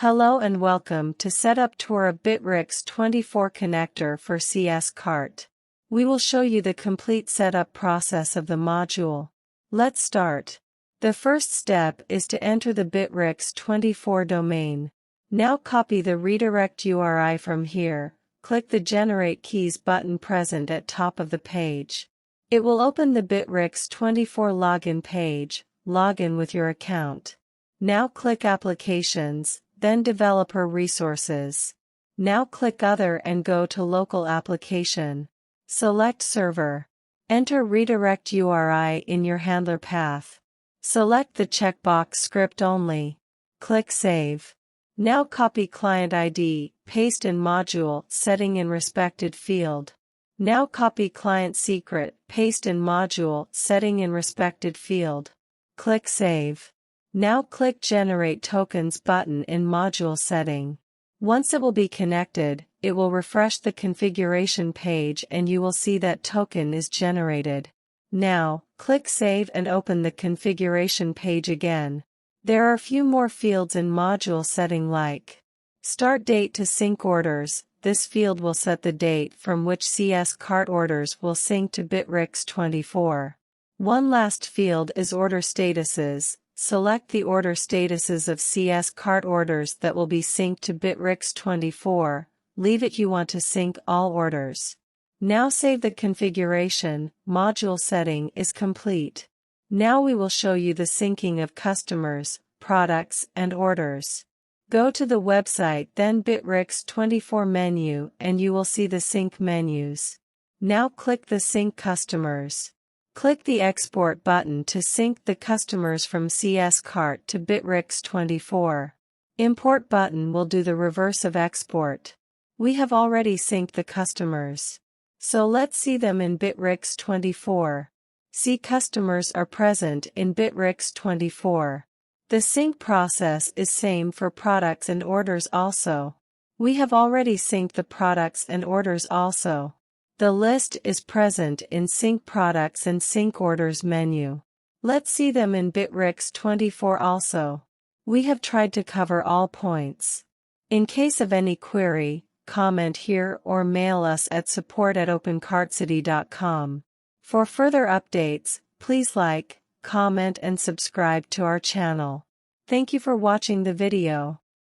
Hello and welcome to Setup Tour of Bitrix24 connector for cscart. We will show you the complete setup process of the module. Let's start. The first step is to enter the Bitrix24 domain. Now copy the redirect URI from here, click the Generate Keys button present at top of the page. It will open the Bitrix24 login page. Log in with your account. Now click Applications, then Developer Resources. Now click Other and go to Local Application. Select Server. Enter Redirect URI in your handler path. Select the checkbox Script Only. Click Save. Now copy Client ID, paste in Module Setting in respected field. Now copy Client Secret, paste in Module Setting in respected field. Click Save. Now click Generate Tokens button in Module Setting. Once it will be connected, it will refresh the configuration page and you will see that token is generated. Now, click Save and open the configuration page again. There are a few more fields in Module Setting like Start Date to Sync Orders. This field will set the date from which cscart orders will sync to Bitrix24. One last field is Order Statuses. Select the order statuses of cscart orders that will be synced to Bitrix24, leave it you want to sync all orders. Now save the configuration, module setting is complete. Now we will show you the syncing of customers, products and orders. Go to the website then Bitrix24 menu and you will see the sync menus. Now click the Sync Customers. Click the Export button to sync the customers from cscart to Bitrix24. Import button will do the reverse of export. We have already synced the customers. So let's see them in Bitrix24. See customers are present in Bitrix24. The sync process is same for products and orders also. We have already synced the products and orders also. The list is present in Sync Products and Sync Orders menu. Let's see them in Bitrix24 also. We have tried to cover all points. In case of any query, comment here or mail us at support@opencartcity.com. For further updates, please like, comment and subscribe to our channel. Thank you for watching the video.